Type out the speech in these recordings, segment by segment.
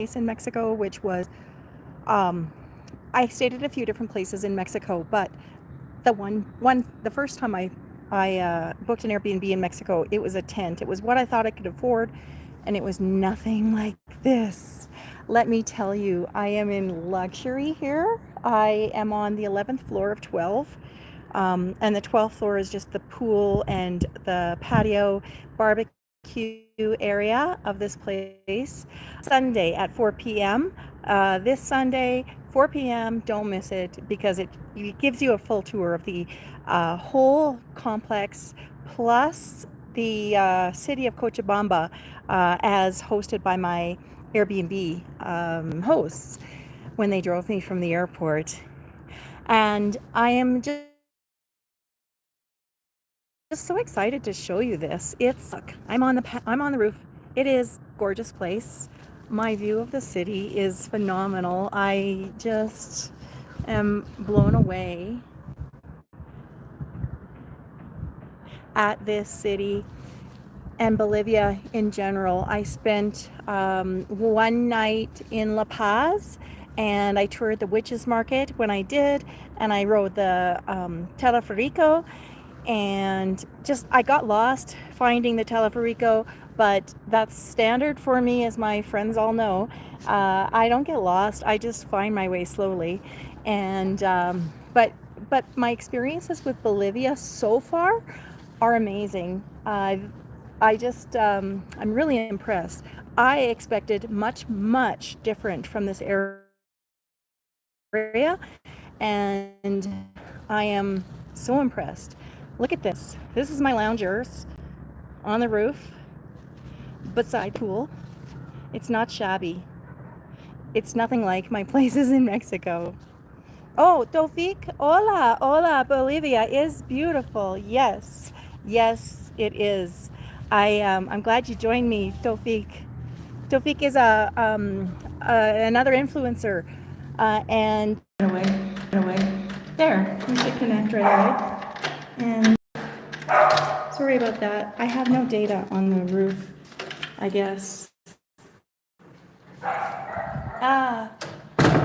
in Mexico, which was um, I stayed at a few different places in Mexico, but the first time I booked an Airbnb in Mexico, it was a tent. It was what I thought I could afford, and it was nothing like this. Let me tell you, I am in luxury here. I am on the 11th floor of 12. And the 12th floor is just the pool and the patio barbecue area of this place. Sunday at 4 p.m. This Sunday, 4 p.m. Don't miss it because it gives you a full tour of the whole complex plus the city of Cochabamba as hosted by my Airbnb hosts when they drove me from the airport. And I am just so excited to show you this. I'm on I'm on the roof. It is gorgeous place. My view of the city is phenomenal. I just am blown away at this city and Bolivia in general. I spent one night in La Paz and I toured the witches market when I did, and I rode the teleferico, and just I got lost finding the teleferico, but that's standard for me, as my friends all know. I don't get lost. I just find my way slowly, and but my experiences with Bolivia so far are amazing. I'm really impressed. I expected much different from this area, and I am so impressed. Look at this. This is my loungers on the roof beside the pool. It's not shabby. It's nothing like my places in Mexico. Oh, Tofik, hola, Bolivia is beautiful. Yes, it is. I'm glad you joined me, Tofik. Tofik is another influencer, and there, we should connect right away. And sorry about that. I have no data on the roof, I guess.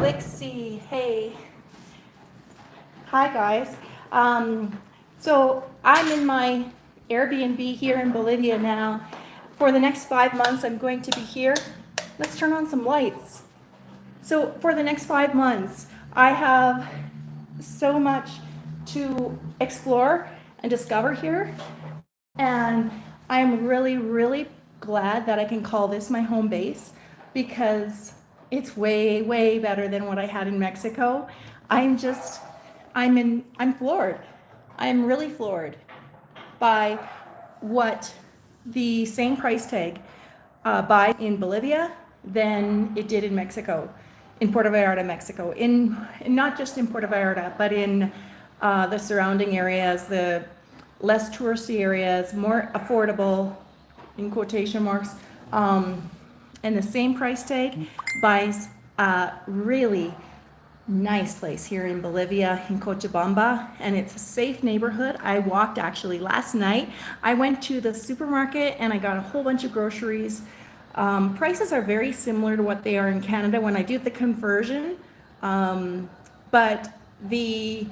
Lixie, hey. Hi guys. So I'm in my Airbnb here in Bolivia now. For the next 5 months, I'm going to be here. Let's turn on some lights. So for the next 5 months, I have so much to explore and discover here. And I'm really glad that I can call this my home base, because it's way better than what I had in Mexico. I'm floored. I'm really floored by what the same price tag buys in Bolivia than it did in Mexico, in Puerto Vallarta, Mexico. In not just in Puerto Vallarta, but in the surrounding areas, the less touristy areas, more affordable, in quotation marks, and the same price tag buys really nice place here in Bolivia, in Cochabamba, and it's a safe neighborhood. I walked actually last night. I went to the supermarket and I got a whole bunch of groceries. Prices are very similar to what they are in Canada when I do the conversion, but the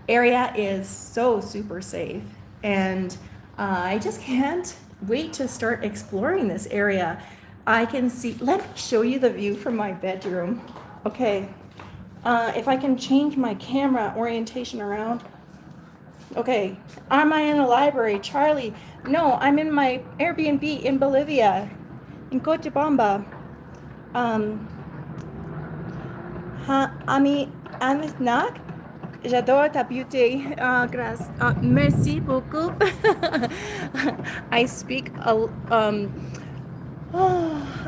area is so super safe, and I just can't wait to start exploring this area. I can see, let me show you the view from my bedroom. Okay. If I can change my camera orientation around. Okay, am I in a library? Charlie, no, I'm in my Airbnb in Bolivia, in Cochabamba. Ami Nak, j'adore ta beauté. Grâce. Merci beaucoup. I speak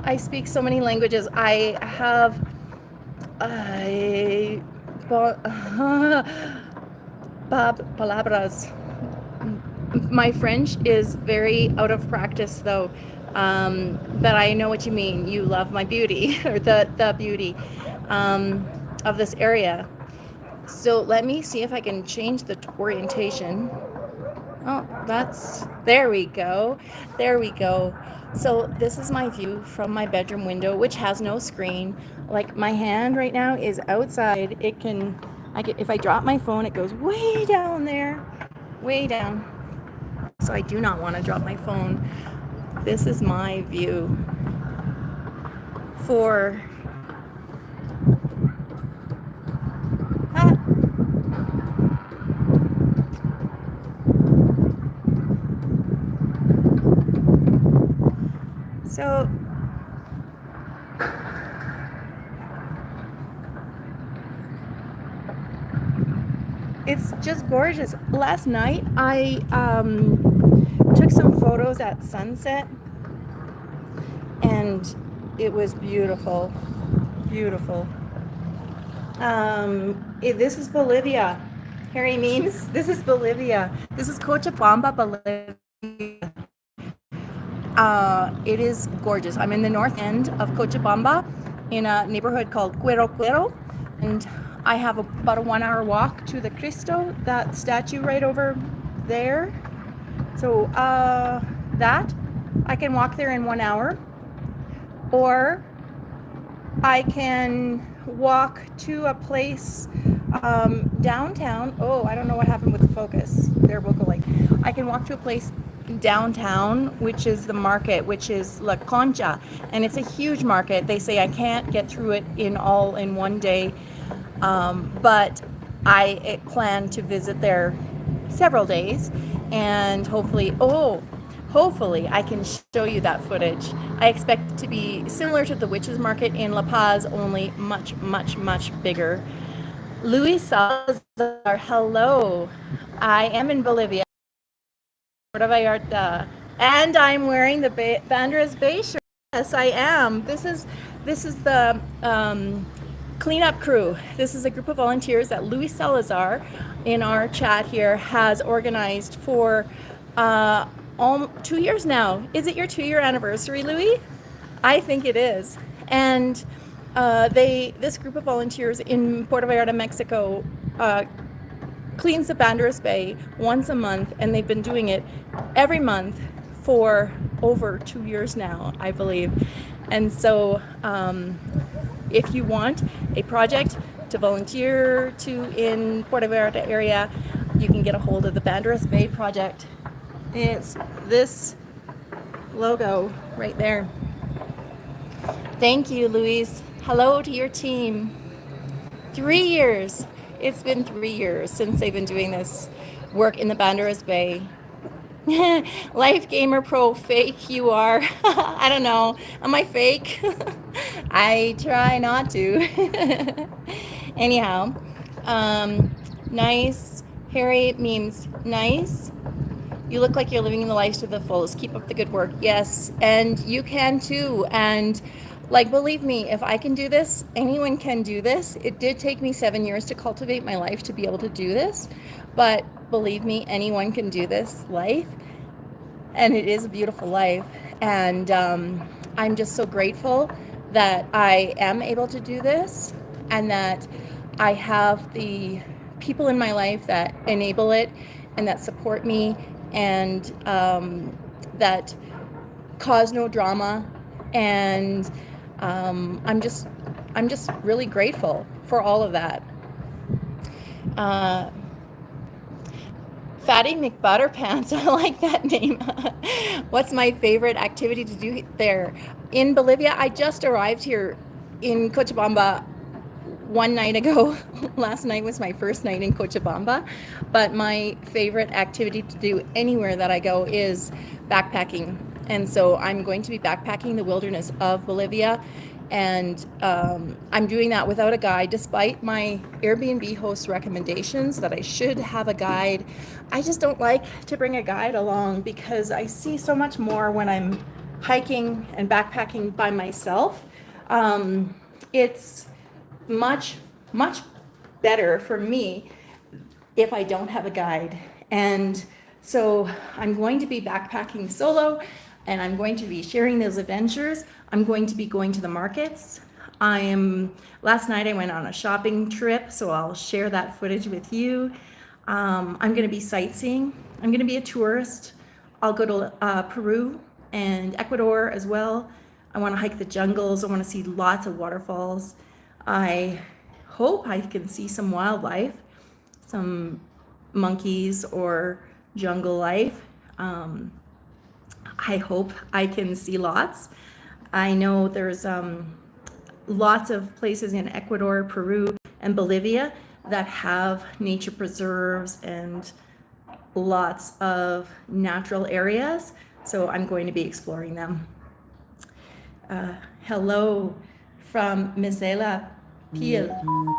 I speak so many languages. I have palabras. My French is very out of practice though, but I know what you mean. You love my beauty, or the beauty of this area. So let me see if I can change the orientation. Oh, there we go. So this is my view from my bedroom window, which has no screen. Like my hand right now is outside. If I drop my phone, it goes way down there, way down. So I do not want to drop my phone. This is my view for, ah, so it's just gorgeous. Last night I took some photos at sunset and it was beautiful, beautiful. This is Bolivia. Harry means this is Bolivia. This is Cochabamba, Bolivia. It is gorgeous. I'm in the north end of Cochabamba in a neighborhood called Cuero Cuero, and I have about a 1 hour walk to the Cristo, that statue right over there. So that I can walk there in 1 hour, or I can walk to a place downtown. Oh, I don't know what happened with the focus. There, we'll go. Like, I can walk to a place downtown, which is the market, which is La Concha, and it's a huge market. They say I can't get through it in 1 day, but I plan to visit there several days, and hopefully I can show you that footage. I expect it to be similar to the Witches Market in La Paz, only much, much, much bigger. Luis Salazar, hello. I am in Bolivia, Puerto Vallarta, and I'm wearing the Banderas Bay shirt. Yes, I am. This is the cleanup crew. This is a group of volunteers that Luis Salazar in our chat here has organized for 2 years now. Is it your 2-year anniversary, Louis? I think it is. And this group of volunteers in Puerto Vallarta, Mexico, cleans the Banderas Bay once a month, and they've been doing it every month for over 2 years now, I believe. And so if you want a project to volunteer to in Puerto Vallarta area, you can get a hold of the Banderas Bay Project. It's this logo right there. Thank you, Luis. Hello to your team. 3 years. It's been 3 years since they've been doing this work in the Banderas Bay. Life Gamer Pro, fake you are. I don't know. Am I fake? I try not to. Anyhow, nice. Harry means nice. You look like you're living the life to the fullest. Keep up the good work. Yes, and you can too. And like, believe me, if I can do this, anyone can do this. It did take me 7 years to cultivate my life to be able to do this, but believe me, anyone can do this life, and it is a beautiful life. And I'm just so grateful that I am able to do this, and that I have the people in my life that enable it and that support me, and that cause no drama. And I'm just really grateful for all of that. Fatty McButterpants, I like that name. What's my favorite activity to do there? In Bolivia, I just arrived here in Cochabamba 1 night ago. Last night was my first night in Cochabamba, but my favorite activity to do anywhere that I go is backpacking. And so I'm going to be backpacking the wilderness of Bolivia, and I'm doing that without a guide, despite my Airbnb host recommendations that I should have a guide. I just don't like to bring a guide along because I see so much more when I'm hiking and backpacking by myself. It's much, much better for me if I don't have a guide. And so I'm going to be backpacking solo, and I'm going to be sharing those adventures. I'm going to be going to the markets. Last night I went on a shopping trip, so I'll share that footage with you. I'm going to be sightseeing. I'm going to be a tourist. I'll go to Peru and Ecuador as well. I want to hike the jungles. I want to see lots of waterfalls. I hope I can see some wildlife, some monkeys or jungle life. I hope I can see lots. I know there's lots of places in Ecuador, Peru, and Bolivia that have nature preserves and lots of natural areas. So I'm going to be exploring them. Hello from Mizela Peel.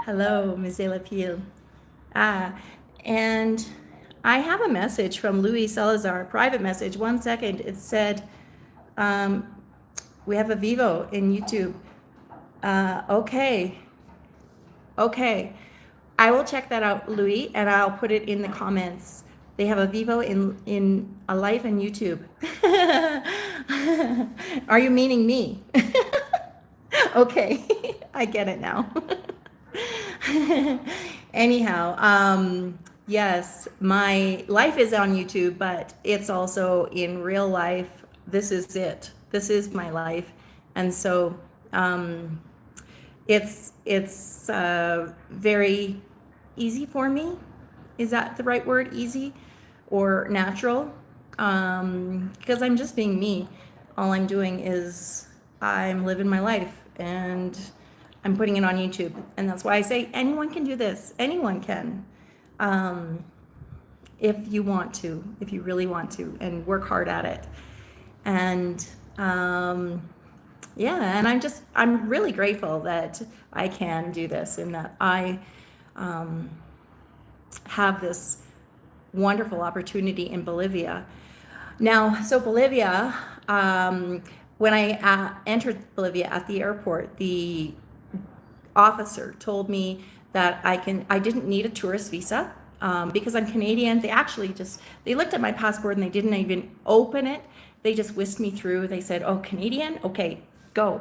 Hello, Mizela Peel. And I have a message from Louis Salazar, a private message. 1 second. It said, we have a Vivo in YouTube. Okay. I will check that out, Louis, and I'll put it in the comments. They have a Vivo in a live on YouTube. Are you meaning me? Okay, I get it now. Anyhow, yes, my life is on YouTube, but it's also in real life. This is it. This is my life. And so it's very easy for me. Is that the right word? Easy or natural? Because I'm just being me. All I'm doing is I'm living my life and I'm putting it on YouTube. And that's why I say anyone can do this. Anyone can. If you want to, if you really want to, and work hard at it. And yeah, and I'm really grateful that I can do this and that I have this wonderful opportunity in Bolivia. Now, so Bolivia, when I entered Bolivia at the airport, the officer told me that I didn't need a tourist visa because I'm Canadian. They looked at my passport and they didn't even open it. They just whisked me through. They said, "Oh, Canadian? Okay, go."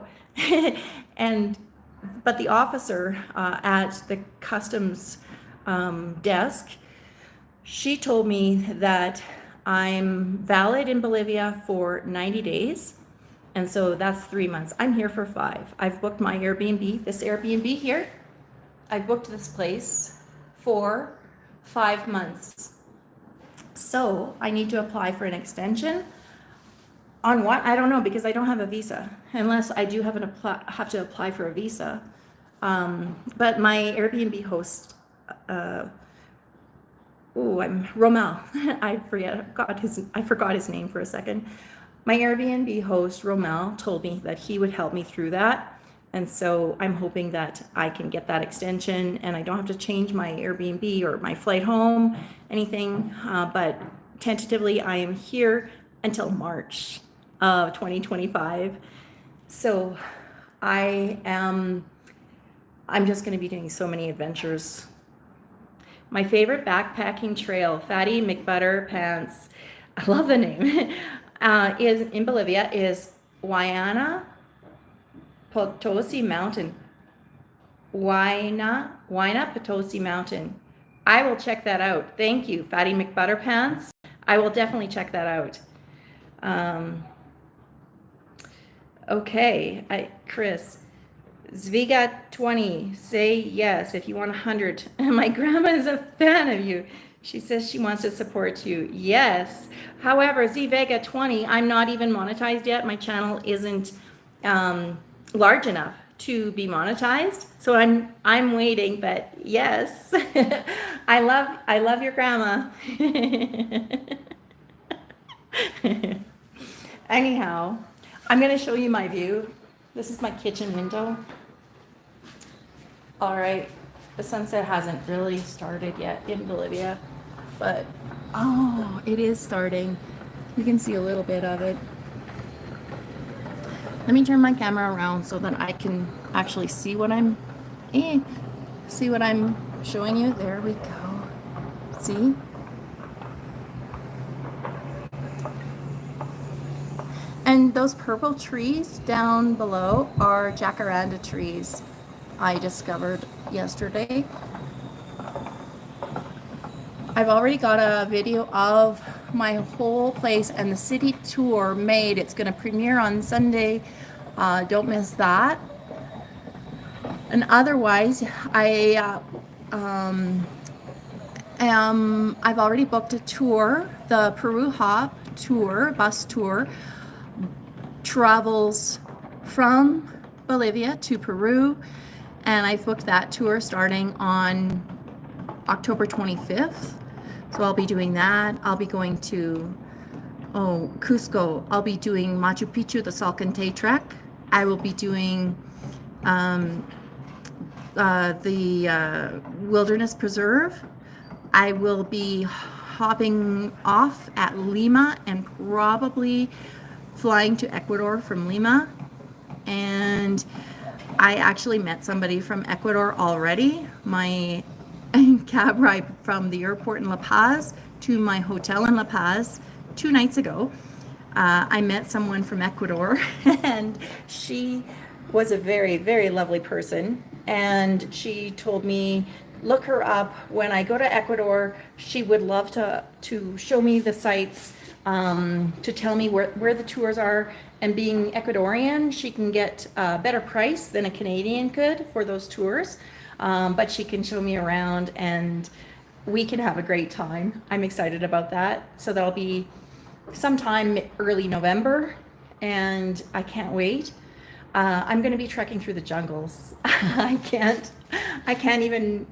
But the officer at the customs desk, she told me that I'm valid in Bolivia for 90 days. And so that's 3 months. I'm here for 5. I've booked my Airbnb, this Airbnb here. I booked this place for 5 months. So I need to apply for an extension. On what? I don't know, because I don't have a visa, unless I do have to apply for a visa. But my Airbnb host, I'm Romel. I forgot his name for a second. My Airbnb host, Romel, told me that he would help me through that. And so I'm hoping that I can get that extension and I don't have to change my Airbnb or my flight home, anything. But tentatively, I am here until March of 2025. So I'm just going to be doing so many adventures. My favorite backpacking trail, Fatty McButter Pants, I love the name, is in Bolivia, is Huayna Potosi Mountain. Huayna Potosi Mountain. I will check that out. Thank you, Fatty McButter Pants. I will definitely check that out. Okay, Chris. Zviga 20, say yes if you want 100. My grandma is a fan of you. She says she wants to support you. Yes. However, Zvega 20, I'm not even monetized yet. My channel isn't large enough to be monetized. So I'm waiting, but yes. I love your grandma. Anyhow, I'm going to show you my view. This is my kitchen window. All right, the sunset hasn't really started yet in Bolivia, but it is starting. You can see a little bit of it. Let me turn my camera around so that I can actually see what I'm showing you. There we go. See? And those purple trees down below are jacaranda trees I discovered yesterday. I've already got a video of my whole place and the city tour made. It's going to premiere on Sunday. Don't miss that. And otherwise, I've already booked a tour. The Peru Hop tour, bus tour, travels from Bolivia to Peru, and I've booked that tour starting on October 25th. So I'll be doing that. I'll be going to Cusco. I'll be doing Machu Picchu, the Salcantay Trek. I will be doing the Wilderness Preserve. I will be hopping off at Lima and probably flying to Ecuador from Lima. And I actually met somebody from Ecuador already. My cab ride from the airport in La Paz to my hotel in La Paz 2 nights ago. I met someone from Ecuador, and she was a very, very lovely person. And she told me, look her up. When I go to Ecuador, she would love to show me the sites, to tell me where the tours are. And being Ecuadorian, she can get a better price than a Canadian could for those tours. But she can show me around and we can have a great time. I'm excited about that. So that'll be sometime early November, and I can't wait. I'm going to be trekking through the jungles. I can't even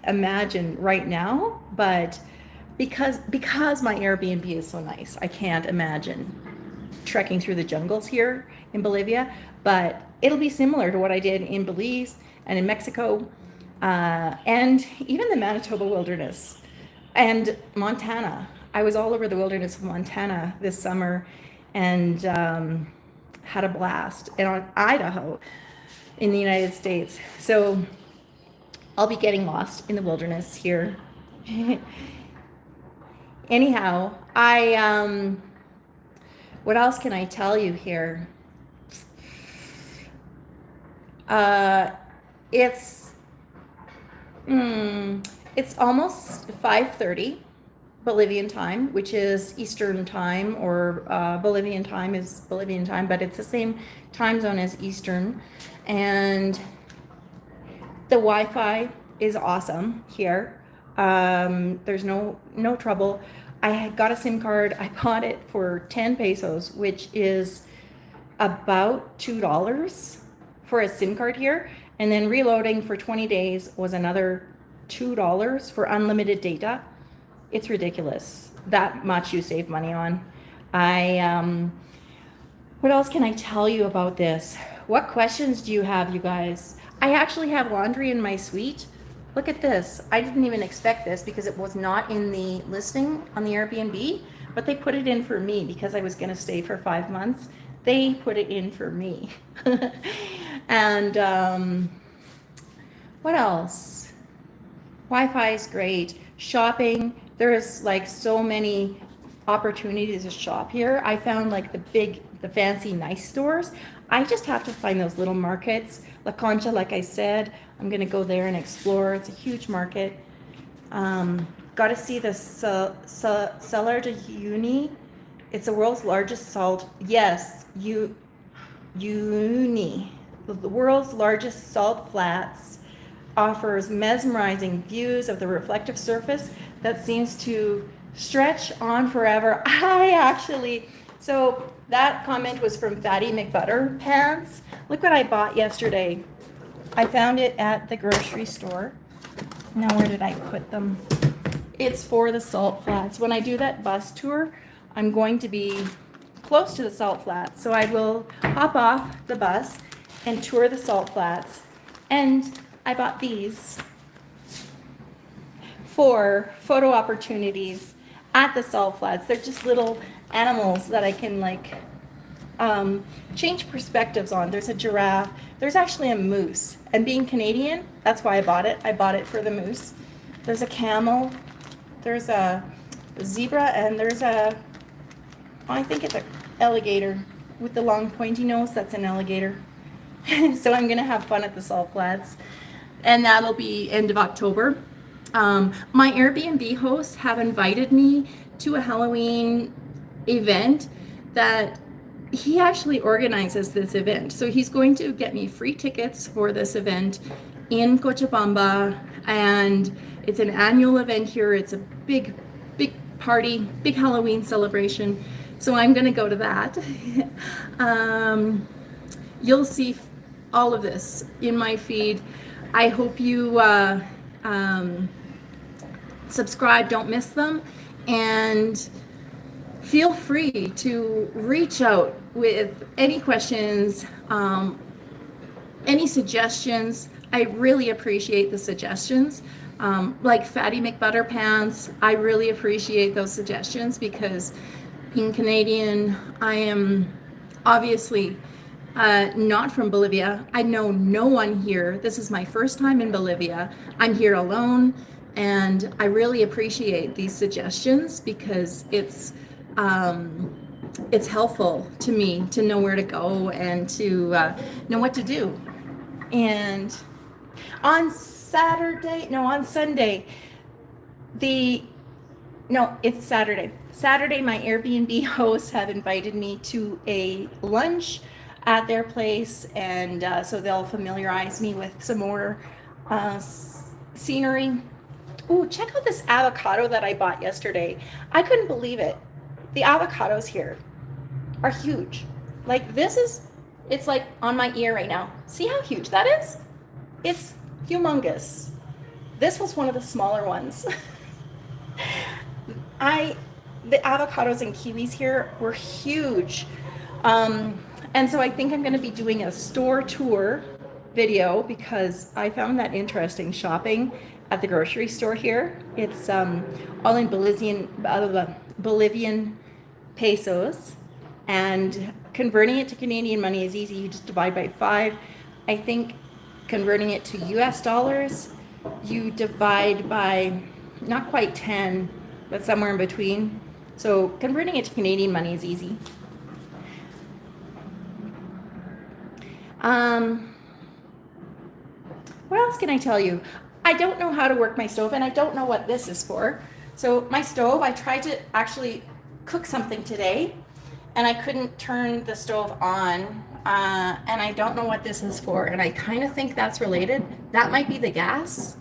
imagine right now, but because my Airbnb is so nice, I can't imagine trekking through the jungles here in Bolivia, but it'll be similar to what I did in Belize and in Mexico, and even the Manitoba wilderness and Montana. I was all over the wilderness of Montana this summer and had a blast, and on Idaho in the United States. So I'll be getting lost in the wilderness here. Anyhow, what else can I tell you here? It's almost 5:30 Bolivian time, which is Eastern time, or Bolivian time is Bolivian time, but it's the same time zone as Eastern. And the Wi-Fi is awesome here. There's no trouble. I got a SIM card. I bought it for 10 pesos, which is about $2 for a SIM card here. And then reloading for 20 days was another $2 for unlimited data. It's ridiculous that much you save money on. What else can I tell you about this? What questions do you have, you guys? I actually have laundry in my suite. Look at this. I didn't even expect this because it was not in the listing on the Airbnb, but they put it in for me because I was going to stay for 5 months. They put it in for me. And what else? Wi-Fi is great. Shopping. There is so many opportunities to shop here. I found the fancy, nice stores. I just have to find those little markets. La Concha, like I said, I'm going to go there and explore. It's a huge market. Got to see the Salar de Uyuni. It's the world's largest salt. Yes, Uyuni. The world's largest salt flats offers mesmerizing views of the reflective surface that seems to stretch on forever. So that comment was from Fatty McButter Pants. Look what I bought yesterday. I found it at the grocery store. Now where did I put them? It's for the salt flats. When I do that bus tour, I'm going to be close to the salt flats. So I will hop off the bus and tour the salt flats. And I bought these for photo opportunities at the salt flats. They're just little animals that I can change perspectives on. There's a giraffe. There's actually a moose. And being Canadian, that's why I bought it. I bought it for the moose. There's a camel. There's a zebra, and there's I think it's an alligator with the long pointy nose. That's an alligator. So I'm gonna have fun at the salt flats, and that'll be end of October. My Airbnb hosts have invited me to a Halloween event that he actually organizes this event. So he's going to get me free tickets for this event in Cochabamba, and it's an annual event here. It's a big, big party, big Halloween celebration. So I'm going to go to that. You'll see all of this in my feed. I hope you subscribe, don't miss them, and feel free to reach out with any questions, any suggestions. I really appreciate the suggestions. Like Fatty McButterpants, I really appreciate those suggestions because being Canadian, I am obviously not from Bolivia. I know no one here. This is my first time in Bolivia. I'm here alone, and I really appreciate these suggestions because it's helpful to me to know where to go and to know what to do. And on Sunday, it's Saturday. Saturday, my Airbnb hosts have invited me to a lunch at their place, and so they'll familiarize me with some more scenery. Ooh, check out this avocado that I bought yesterday. I couldn't believe it. The avocados here are huge. Like it's like on my ear right now. See how huge that is? It's humongous. This was one of the smaller ones. The avocados and kiwis here were huge. And so I think I'm going to be doing a store tour video because I found that interesting shopping at the grocery store here. It's all in Bolivian pesos, and converting it to Canadian money is easy. You just divide by 5. I think converting it to US dollars, you divide by not quite 10, but somewhere in between. So converting it to Canadian money is easy. What else can I tell you? I don't know how to work my stove, and I don't know what this is for. So my stove, I tried to actually cook something today, and I couldn't turn the stove on, and I don't know what this is for, and I kind of think that's related. That might be the gas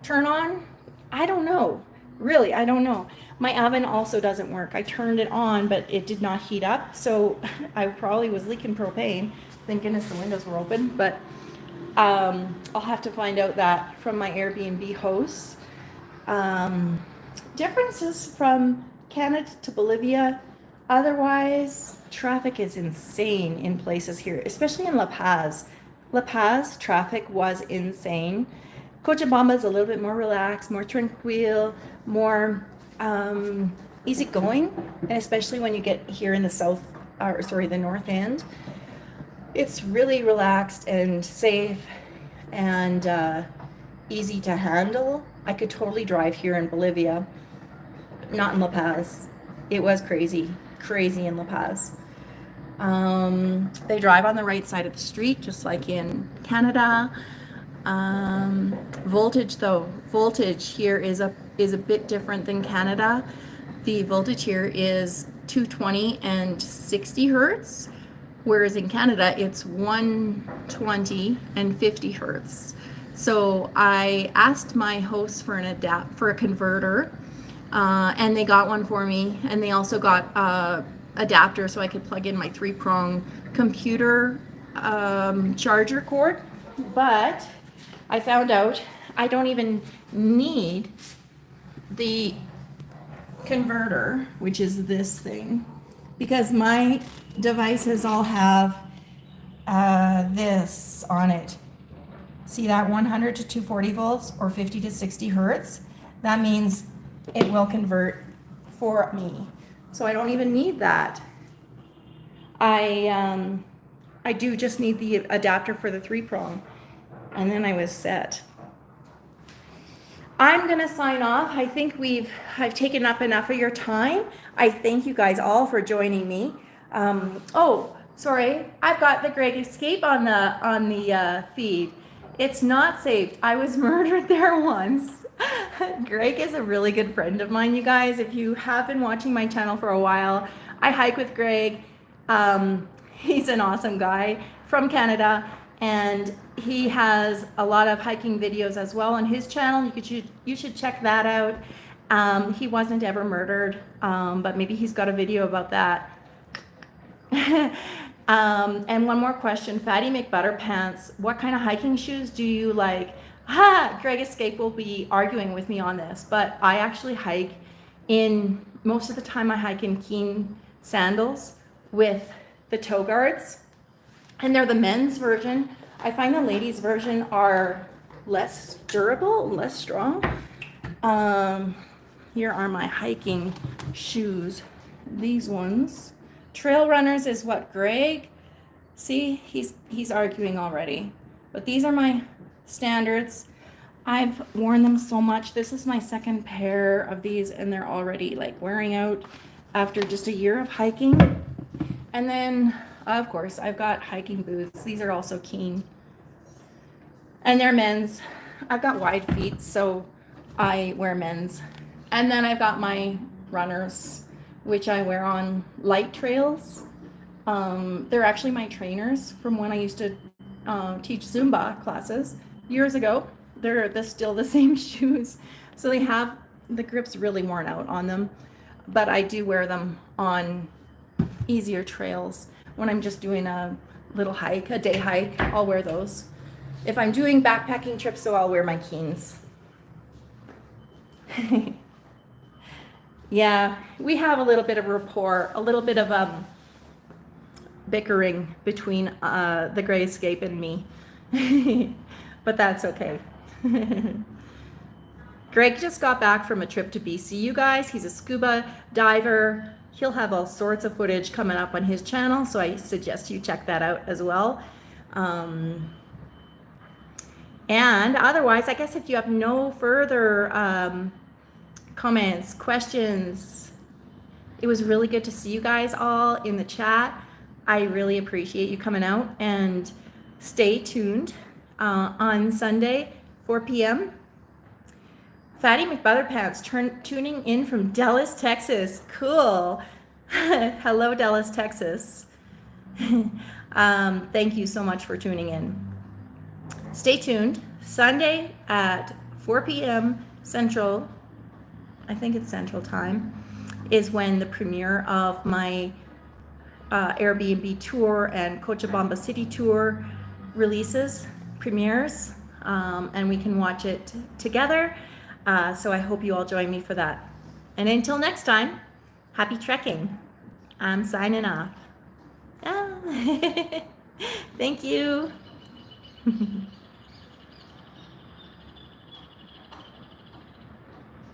turn on. I don't know. Really, I don't know. My oven also doesn't work. I turned it on, but it did not heat up, so I probably was leaking propane. Thank goodness the windows were open, but I'll have to find out that from my Airbnb hosts. Differences from Canada to Bolivia. Otherwise, traffic is insane in places here, especially in La Paz. La Paz, traffic was insane. Cochabamba is a little bit more relaxed, more tranquil, more easygoing, and especially when you get here in the north end. It's really relaxed and safe and easy to handle. I could totally drive here in Bolivia, not in La Paz. It was crazy in La Paz. They drive on the right side of the street, just like in Canada. Voltage here is a bit different than Canada. The voltage here is 220 and 60 hertz, whereas in Canada it's 120 and 50 hertz. So I asked my host for a converter, and they got one for me, and they also got adapter so I could plug in my 3-prong computer charger cord. But I found out I don't even need the converter, which is this thing, because my devices all have this on it. See that 100 to 240 volts or 50 to 60 hertz? That means it will convert for me. So I don't even need that. I do just need the adapter for the 3-prong, and then I was set. I'm gonna sign off. I think I've taken up enough of your time. I thank you guys all for joining me. Sorry, I've got the Great Escape on the feed. It's not safe. I was murdered there once. Greg is a really good friend of mine, you guys. If you have been watching my channel for a while, I hike with Greg. He's an awesome guy from Canada, and he has a lot of hiking videos as well on his channel. You should check that out. He wasn't ever murdered, but maybe he's got a video about that. And one more question, Fatty McButterpants, what kind of hiking shoes do you like? Greg Escape will be arguing with me on this, but I actually hike in, most of the time I hike in Keen sandals with the toe guards, and they're the men's version. I find the ladies' version are less durable, less strong. Here are my hiking shoes. These ones. Trail Runners is what Greg, see, he's arguing already. But these are my standards. I've worn them so much. This is my second pair of these, and they're already like wearing out after just a year of hiking. And then, of course, I've got hiking boots. These are also Keen. And they're men's. I've got wide feet, so I wear men's. And then I've got my runners, which I wear on light trails. They're actually my trainers from when I used to teach Zumba classes years ago. They're still the same shoes. So they have the grips really worn out on them, but I do wear them on easier trails. When I'm just doing a little hike, a day hike, I'll wear those. If I'm doing backpacking trips, so I'll wear my Keens. Yeah, we have a little bit of rapport, a little bit of bickering between the Gray Escape and me, but that's okay. Greg just got back from a trip to BC, you guys. He's a scuba diver. He'll have all sorts of footage coming up on his channel, so I suggest you check that out as well. And otherwise, I guess if you have no further comments, questions, it was really good to see you guys all in the chat. I really appreciate you coming out, and stay tuned on Sunday, 4 p.m. Fatty McButterpants tuning in from Dallas, Texas. Cool. Hello, Dallas, Texas. Thank you so much for tuning in. Stay tuned. Sunday at 4 p.m. Central, I think it's Central Time, is when the premiere of my Airbnb tour and Cochabamba City tour premieres, and we can watch it together. So I hope you all join me for that. And until next time, happy trekking. I'm signing off. Thank you.